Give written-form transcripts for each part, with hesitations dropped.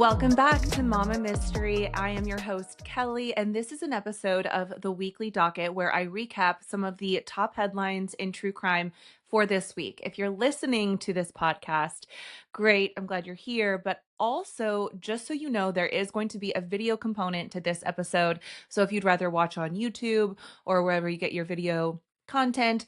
Welcome back to Mama Mystery. I am your host, Kelly, and this is an episode of the weekly Docket where I recap some of the top headlines in true crime for this week. If you're listening to this podcast, great. I'm glad you're here. But also, just so you know, there is going to be a video component to this episode. So if you'd rather watch on YouTube or wherever you get your video content,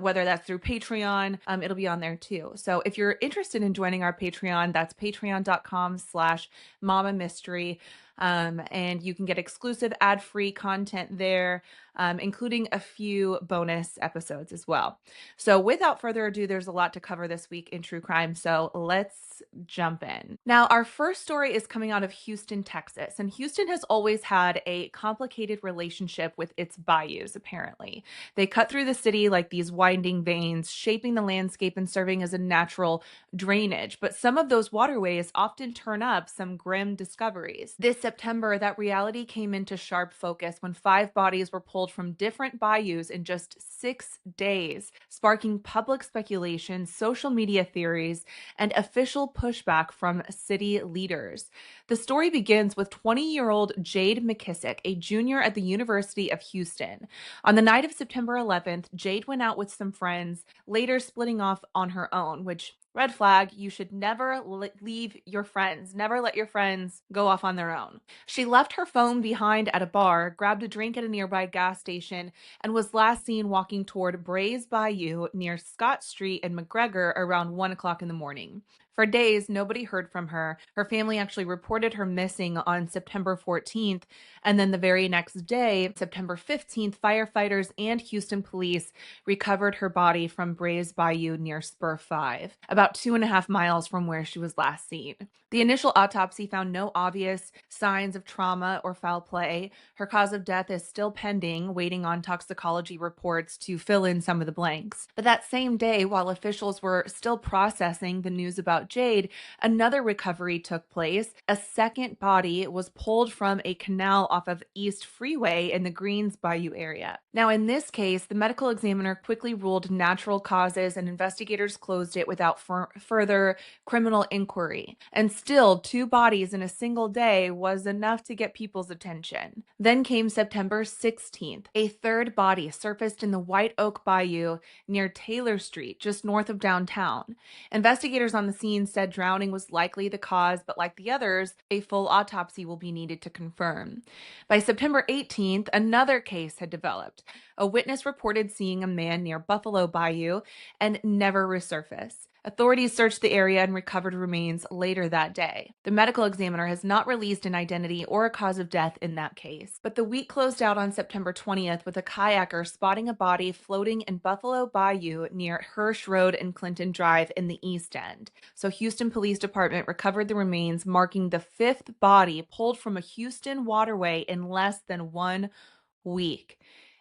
whether that's through Patreon, it'll be on there too. So if you're interested in joining our Patreon, that's patreon.com/mama mystery. And you can get exclusive ad-free content there, including a few bonus episodes as well. So without further ado, there's a lot to cover this week in true crime. So let's jump in. Now, our first story is coming out of Houston, Texas. And Houston has always had a complicated relationship with its bayous, apparently. They cut through the city like these winding veins, shaping the landscape and serving as a natural drainage. But some of those waterways often turn up some grim discoveries. This September, that reality came into sharp focus when 5 bodies were pulled from different bayous in just 6 days, sparking public speculation, social media theories, and official pushback from city leaders. The story begins with 20-year-old Jade McKissick, a junior at the University of Houston. On the night of September 11th, Jade went out with some friends, later splitting off on her own, which red flag, you should never leave your friends. Never let your friends go off on their own. She left her phone behind at a bar, grabbed a drink at a nearby gas station, and was last seen walking toward Bray's Bayou near Scott Street and McGregor around 1 o'clock in the morning. For days, nobody heard from her. Her family actually reported her missing on September 14th, and then the very next day, September 15th, firefighters and Houston police recovered her body from Bray's Bayou near Spur 5, about 2.5 miles from where she was last seen. The initial autopsy found no obvious signs of trauma or foul play. Her cause of death is still pending, waiting on toxicology reports to fill in some of the blanks. But that same day, while officials were still processing the news about Jade, another recovery took place. A second body was pulled from a canal off of East Freeway in the Greens Bayou area. Now, in this case, the medical examiner quickly ruled natural causes and investigators closed it without further criminal inquiry. And still, 2 bodies in a single day was enough to get people's attention. Then came September 16th. A third body surfaced in the White Oak Bayou near Taylor Street, just north of downtown. Investigators on the scene said drowning was likely the cause, but like the others, a full autopsy will be needed to confirm. By September 18th, another case had developed. A witness reported seeing a man near Buffalo Bayou and never resurfaced. Authorities searched the area and recovered remains later that day. The medical examiner has not released an identity or a cause of death in that case. But the week closed out on September 20th with a kayaker spotting a body floating in Buffalo Bayou near Hirsch Road and Clinton Drive in the East End. So Houston Police Department recovered the remains, marking the 5th body pulled from a Houston waterway in less than 1 week.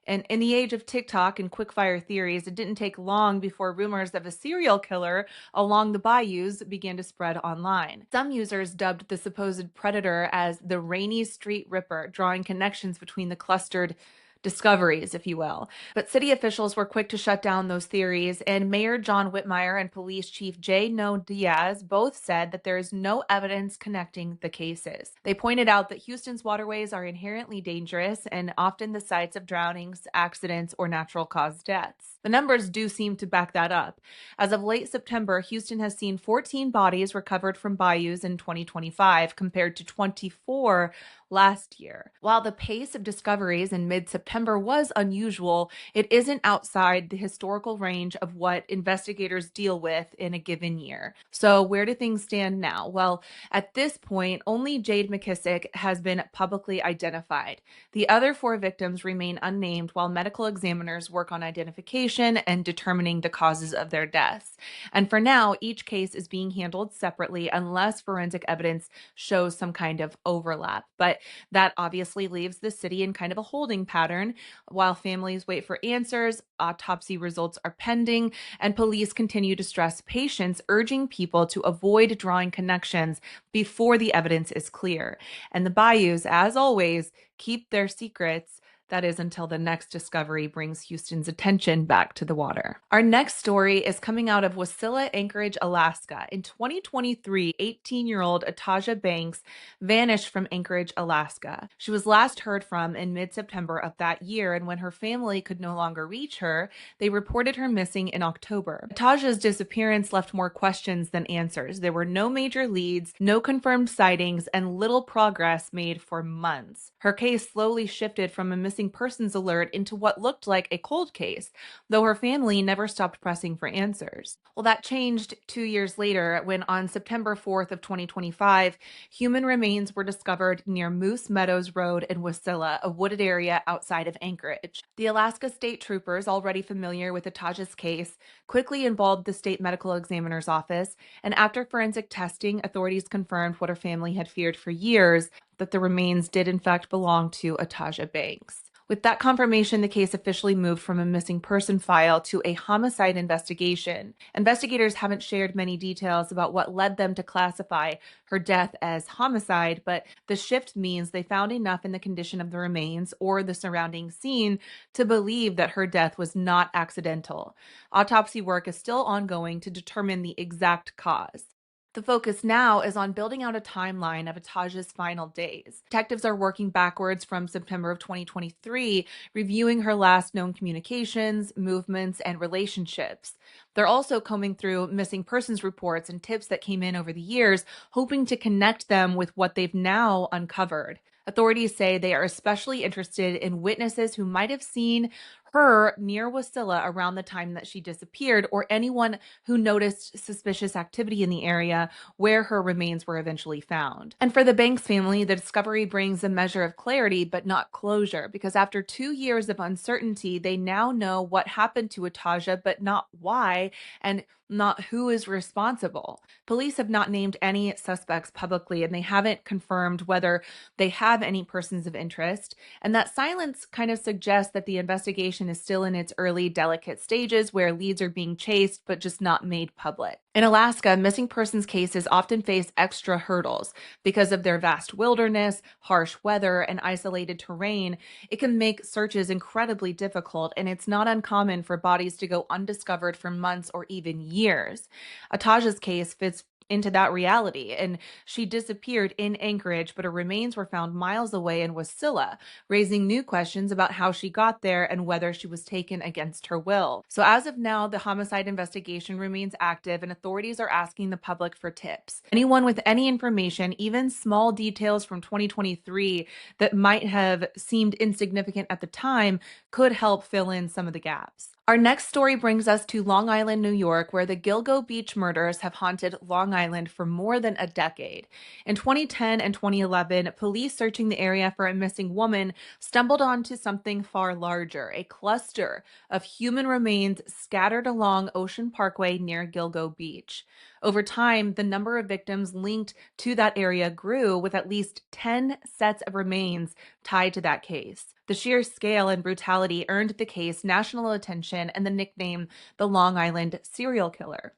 And in the age of TikTok and quickfire theories, it didn't take long before rumors of a serial killer along the bayous began to spread online. Some users dubbed the supposed predator as the Rainy Street Ripper, drawing connections between the clustered discoveries, if you will. But city officials were quick to shut down those theories, and Mayor John Whitmire and Police Chief J. No Diaz both said that there is no evidence connecting the cases. They pointed out that Houston's waterways are inherently dangerous and often the sites of drownings, accidents, or natural caused deaths. The numbers do seem to back that up. As of late September, Houston has seen 14 bodies recovered from bayous in 2025 compared to 24 last year. While the pace of discoveries in mid-September was unusual, it isn't outside the historical range of what investigators deal with in a given year. So where do things stand now? Well, at this point, only Jade McKissick has been publicly identified. The other 4 victims remain unnamed while medical examiners work on identification and determining the causes of their deaths. And for now, each case is being handled separately unless forensic evidence shows some kind of overlap. But that obviously leaves the city in kind of a holding pattern while families wait for answers, autopsy results are pending, and police continue to stress patience, urging people to avoid drawing connections before the evidence is clear. And the bayous, as always, keep their secrets That is until the next discovery brings Houston's attention back to the water. Our next story is coming out of Wasilla, Anchorage, Alaska. In 2023, 18-year-old Ataja Banks vanished from Anchorage, Alaska. She was last heard from in mid-September of that year, and when her family could no longer reach her, they reported her missing in October. Ataja's disappearance left more questions than answers. There were no major leads, no confirmed sightings, and little progress made for months. Her case slowly shifted from a missing persons alert into what looked like a cold case, though her family never stopped pressing for answers. Well, that changed 2 years later when on September 4th of 2025, human remains were discovered near Moose Meadows Road in Wasilla, a wooded area outside of Anchorage. The Alaska State Troopers, already familiar with Ataja's case, quickly involved the state medical examiner's office, and after forensic testing, authorities confirmed what her family had feared for years, that the remains did in fact belong to Ataja Banks. With that confirmation, the case officially moved from a missing person file to a homicide investigation. Investigators haven't shared many details about what led them to classify her death as homicide, but the shift means they found enough in the condition of the remains or the surrounding scene to believe that her death was not accidental. Autopsy work is still ongoing to determine the exact cause. The focus now is on building out a timeline of Ataja's final days. Detectives are working backwards from September of 2023, reviewing her last known communications, movements, and relationships. They're also combing through missing persons reports and tips that came in over the years, hoping to connect them with what they've now uncovered. Authorities say they are especially interested in witnesses who might have seen her near Wasilla around the time that she disappeared, or anyone who noticed suspicious activity in the area where her remains were eventually found. And for the Banks family, the discovery brings a measure of clarity but not closure, because after 2 years of uncertainty, they now know what happened to Ataja, but not why, and not who is responsible. Police have not named any suspects publicly, and they haven't confirmed whether they have any persons of interest. And that silence kind of suggests that the investigation is still in its early, delicate stages where leads are being chased but just not made public. In Alaska, missing persons cases often face extra hurdles. Because of their vast wilderness, harsh weather, and isolated terrain, it can make searches incredibly difficult, and it's not uncommon for bodies to go undiscovered for months or even years. Ataja's case fits into that reality, and she disappeared in Anchorage, but her remains were found miles away in Wasilla, raising new questions about how she got there and whether she was taken against her will. So as of now, the homicide investigation remains active, and authorities are asking the public for tips. Anyone with any information, even small details from 2023 that might have seemed insignificant at the time, could help fill in some of the gaps. Our next story brings us to Long Island, New York, where the Gilgo Beach murders have haunted Long Island for more than a decade. In 2010 and 2011, police searching the area for a missing woman stumbled onto something far larger, a cluster of human remains scattered along Ocean Parkway near Gilgo Beach. Over time, the number of victims linked to that area grew, with at least 10 sets of remains tied to that case. The sheer scale and brutality earned the case national attention and the nickname the Long Island serial killer.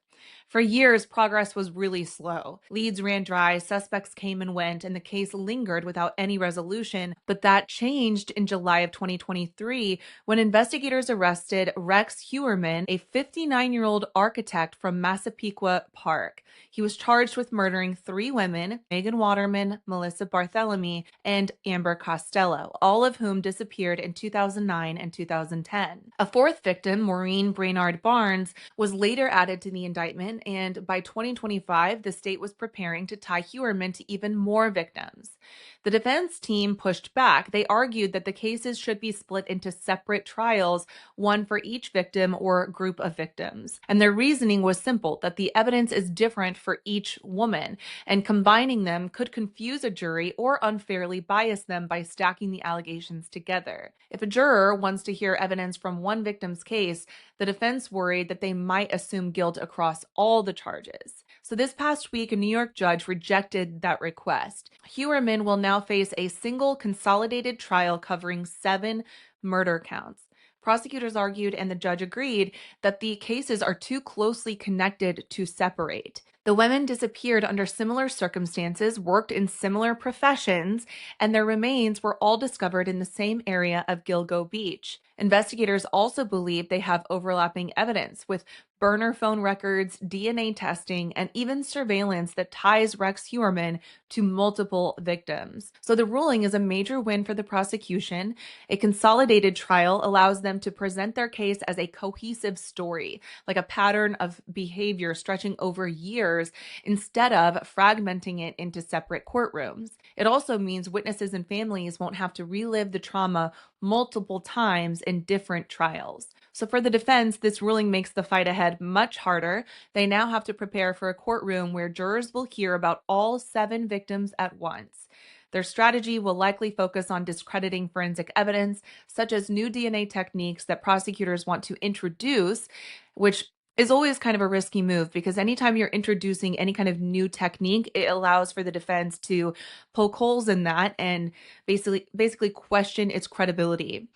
For years, progress was really slow. Leads ran dry, suspects came and went, and the case lingered without any resolution. But that changed in July of 2023 when investigators arrested Rex Heuermann, a 59-year-old architect from Massapequa Park. He was charged with murdering 3 women, Megan Waterman, Melissa Barthelemy, and Amber Costello, all of whom disappeared in 2009 and 2010. A fourth victim, Maureen Brainard Barnes, was later added to the indictment, and by 2025, the state was preparing to tie Heuermann to even more victims. The defense team pushed back. They argued that the cases should be split into separate trials, one for each victim or group of victims. And their reasoning was simple, that the evidence is different for each woman, and combining them could confuse a jury or unfairly bias them by stacking the allegations together. If a juror wants to hear evidence from one victim's case, the defense worried that they might assume guilt across all the charges. So this past week, a New York judge rejected that request. Heuermann will now face a single consolidated trial covering 7 murder counts. Prosecutors argued, and the judge agreed, that the cases are too closely connected to separate. The women disappeared under similar circumstances, worked in similar professions, and their remains were all discovered in the same area of Gilgo Beach. Investigators also believe they have overlapping evidence with burner phone records, DNA testing, and even surveillance that ties Rex Heuermann to multiple victims. So the ruling is a major win for the prosecution. A consolidated trial allows them to present their case as a cohesive story, like a pattern of behavior stretching over years instead of fragmenting it into separate courtrooms. It also means witnesses and families won't have to relive the trauma multiple times in different trials. So for the defense, this ruling makes the fight ahead much harder. They now have to prepare for a courtroom where jurors will hear about all 7 victims at once. Their strategy will likely focus on discrediting forensic evidence, such as new DNA techniques that prosecutors want to introduce, which is always kind of a risky move because anytime you're introducing any kind of new technique, it allows for the defense to poke holes in that and basically question its credibility.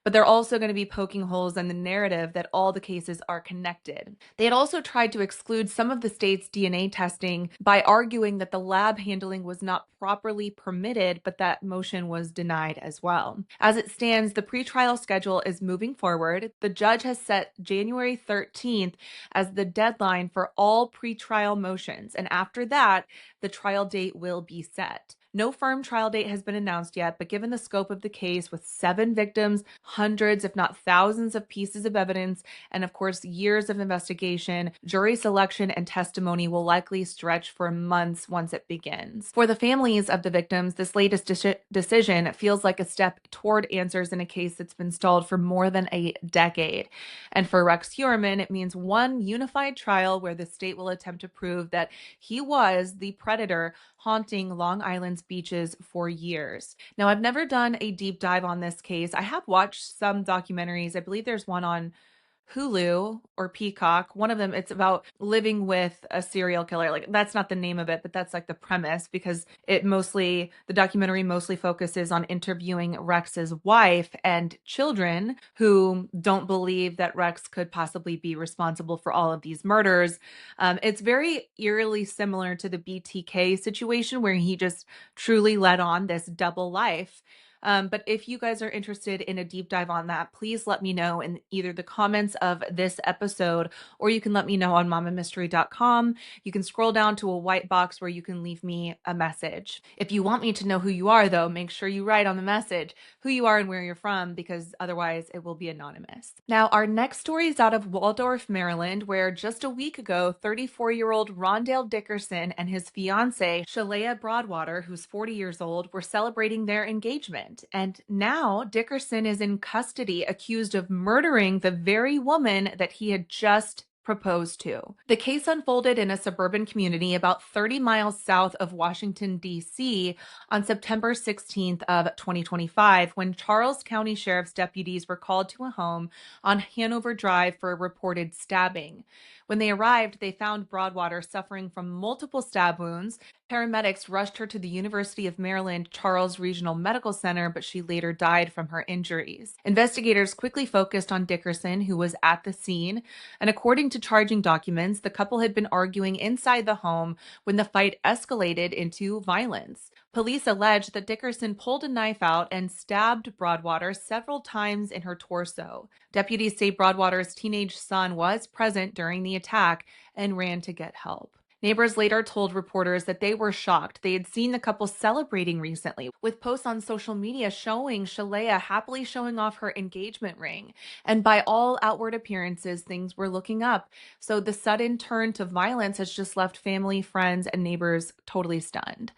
But they're also going to be poking holes in the narrative that all the cases are connected. They had also tried to exclude some of the state's DNA testing by arguing that the lab handling was not properly permitted, but that motion was denied as well. As it stands, the pretrial schedule is moving forward. The judge has set January 13th as the deadline for all pretrial motions, and after that, the trial date will be set. No firm trial date has been announced yet, but given the scope of the case with 7 victims, hundreds, if not thousands of pieces of evidence, and of course, years of investigation, jury selection and testimony will likely stretch for months once it begins. For the families of the victims, this latest decision feels like a step toward answers in a case that's been stalled for more than a decade. And for Rex Heuermann, it means one unified trial where the state will attempt to prove that he was the predator haunting Long Island's beaches for years. Now, I've never done a deep dive on this case. I have watched some documentaries. I believe there's one on Hulu or Peacock. One of them, it's about living with a serial killer. Like, that's not the name of it, but that's like the premise because the documentary mostly focuses on interviewing Rex's wife and children who don't believe that Rex could possibly be responsible for all of these murders. It's very eerily similar to the BTK situation where he just truly led on this double life. But if you guys are interested in a deep dive on that, please let me know in either the comments of this episode or you can let me know on mamamystery.com. You can scroll down to a white box where you can leave me a message. If you want me to know who you are, though, make sure you write on the message who you are and where you're from because otherwise it will be anonymous. Now, our next story is out of Waldorf, Maryland, where just a week ago, 34-year-old Rondale Dickerson and his fiancée, Shelaya Broadwater, who's 40 years old, were celebrating their engagement. And now Dickerson is in custody, accused of murdering the very woman that he had just proposed to. The case unfolded in a suburban community about 30 miles south of Washington, D.C. on September 16th of 2025 when Charles County Sheriff's deputies were called to a home on Hanover Drive for a reported stabbing. When they arrived, they found Broadwater suffering from multiple stab wounds. Paramedics rushed her to the University of Maryland Charles Regional Medical Center, but she later died from her injuries. Investigators quickly focused on Dickerson, who was at the scene, and according to charging documents, the couple had been arguing inside the home when the fight escalated into violence. Police alleged that Dickerson pulled a knife out and stabbed Broadwater several times in her torso. Deputies say Broadwater's teenage son was present during the attack and ran to get help. Neighbors later told reporters that they were shocked. They had seen the couple celebrating recently, with posts on social media showing Shelaya happily showing off her engagement ring. And by all outward appearances, things were looking up. So the sudden turn to violence has just left family, friends, and neighbors totally stunned.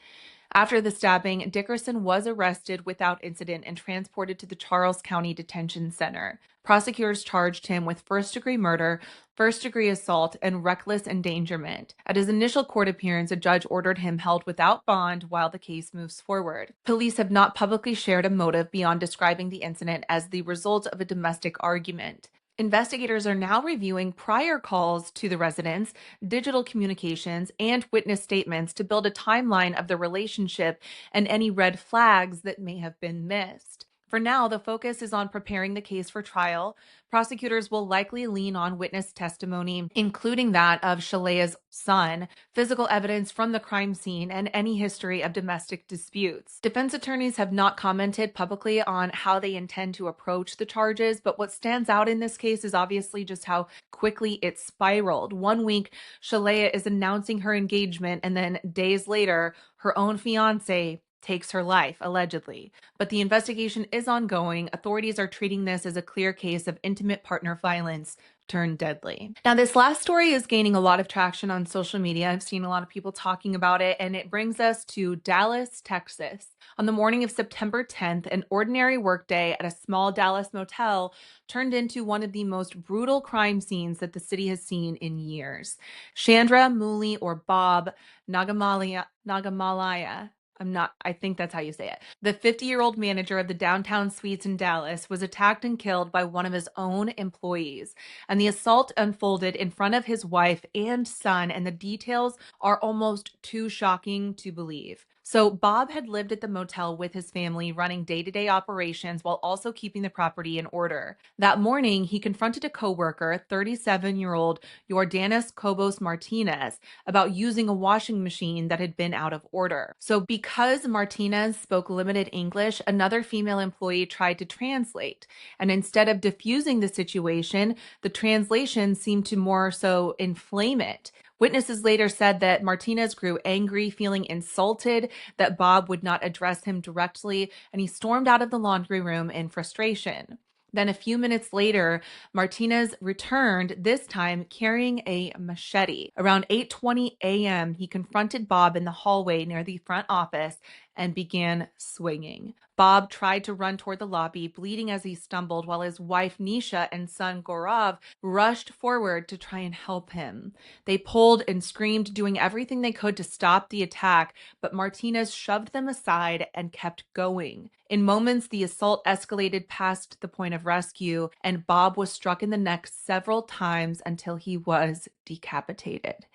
After the stabbing, Dickerson was arrested without incident and transported to the Charles County Detention Center. Prosecutors charged him with first-degree murder, first-degree assault, and reckless endangerment. At his initial court appearance, a judge ordered him held without bond while the case moves forward. Police have not publicly shared a motive beyond describing the incident as the result of a domestic argument. Investigators are now reviewing prior calls to the residents, digital communications, and witness statements to build a timeline of the relationship and any red flags that may have been missed. For now, the focus is on preparing the case for trial. Prosecutors will likely lean on witness testimony, including that of Shalaya's son, physical evidence from the crime scene, and any history of domestic disputes. Defense attorneys have not commented publicly on how they intend to approach the charges, but what stands out in this case is obviously just how quickly it spiraled. One week, Shelaya is announcing her engagement, and then days later, her own fiance takes her life, allegedly. But the investigation is ongoing. Authorities are treating this as a clear case of intimate partner violence turned deadly. Now, this last story is gaining a lot of traction on social media. I've seen a lot of people talking about it, and it brings us to Dallas, Texas. On the morning of September 10th, an ordinary workday at a small Dallas motel turned into one of the most brutal crime scenes that the city has seen in years. Chandra, Mooley, or Bob Nagamallaiah, I think that's how you say it. The 50-year-old manager of the downtown suites in Dallas was attacked and killed by one of his own employees. And the assault unfolded in front of his wife and son, and the details are almost too shocking to believe. So Bob had lived at the motel with his family, running day-to-day operations while also keeping the property in order. That morning, he confronted a coworker, 37-year-old Jordanis Cobos Martinez, about using a washing machine that had been out of order. So because Martinez spoke limited English, another female employee tried to translate. And instead of diffusing the situation, the translation seemed to more so inflame it. Witnesses later said that Martinez grew angry, feeling insulted that Bob would not address him directly, and he stormed out of the laundry room in frustration. Then a few minutes later, Martinez returned, this time carrying a machete. Around 8:20 a.m., he confronted Bob in the hallway near the front office and began swinging. Bob tried to run toward the lobby, bleeding as he stumbled, while his wife Nisha and son Gaurav rushed forward to try and help him. They pulled and screamed, doing everything they could to stop the attack, but Martinez shoved them aside and kept going. In moments, the assault escalated past the point of rescue, and Bob was struck in the neck several times until he was decapitated.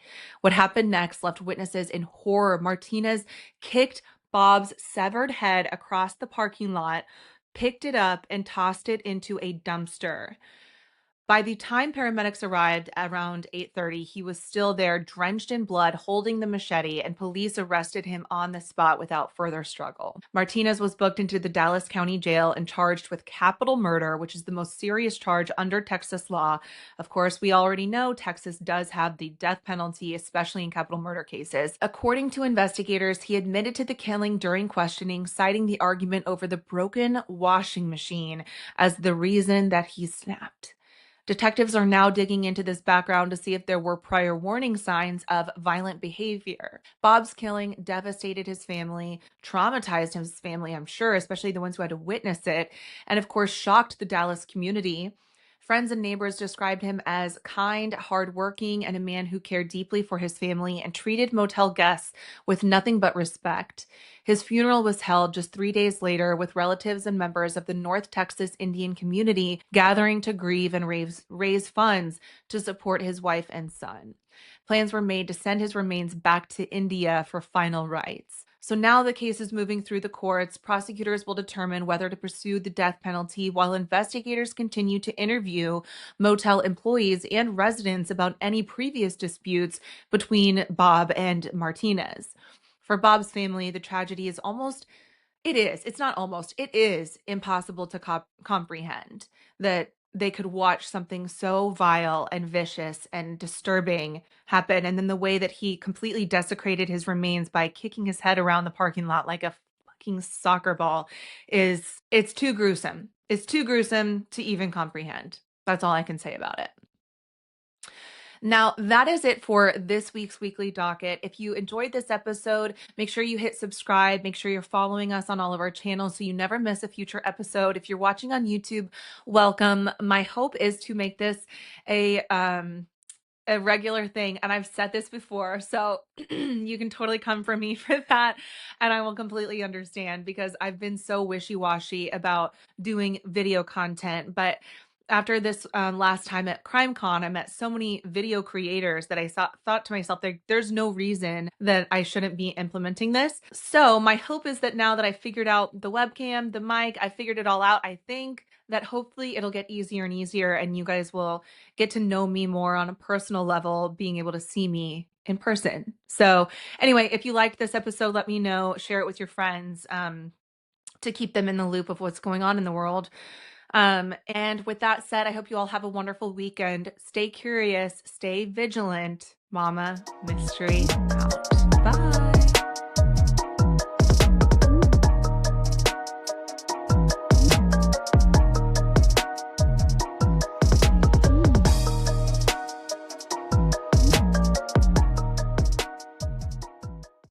What happened next left witnesses in horror. Martinez kicked Bob's severed head across the parking lot, picked it up, and tossed it into a dumpster. By the time paramedics arrived around 8:30, he was still there, drenched in blood, holding the machete, and police arrested him on the spot without further struggle. Martinez was booked into the Dallas County Jail and charged with capital murder, which is the most serious charge under Texas law. Of course, we already know Texas does have the death penalty, especially in capital murder cases. According to investigators, he admitted to the killing during questioning, citing the argument over the broken washing machine as the reason that he snapped. Detectives are now digging into this background to see if there were prior warning signs of violent behavior. Bob's killing devastated his family, traumatized his family, I'm sure, especially the ones who had to witness it, and of course shocked the Dallas community. Friends and neighbors described him as kind, hardworking, and a man who cared deeply for his family and treated motel guests with nothing but respect. His funeral was held just 3 days later, with relatives and members of the North Texas Indian community gathering to grieve and raise funds to support his wife and son. Plans were made to send his remains back to India for final rites. So now the case is moving through the courts. Prosecutors will determine whether to pursue the death penalty while investigators continue to interview motel employees and residents about any previous disputes between Bob and Martinez. For Bob's family, the tragedy is it is impossible to comprehend that they could watch something so vile and vicious and disturbing happen. And then the way that he completely desecrated his remains by kicking his head around the parking lot like a fucking soccer ball it's too gruesome. It's too gruesome to even comprehend. That's all I can say about it. Now, that is it for this week's weekly docket. If you enjoyed this episode, make sure you hit subscribe. Make sure you're following us on all of our channels so you never miss a future episode. If you're watching on YouTube, welcome. My hope is to make this a regular thing, and I've said this before, so you can totally come for me for that, and I will completely understand because I've been so wishy-washy about doing video content, but after this last time at CrimeCon, I met so many video creators that I thought to myself, there's no reason that I shouldn't be implementing this. So my hope is that now that I figured out the webcam, the mic, I figured it all out, I think that hopefully it'll get easier and easier, and you guys will get to know me more on a personal level, being able to see me in person. So anyway, if you liked this episode, let me know, share it with your friends to keep them in the loop of what's going on in the world. And with that said, I hope you all have a wonderful weekend. Stay curious, stay vigilant. Mama Mystery out. Bye.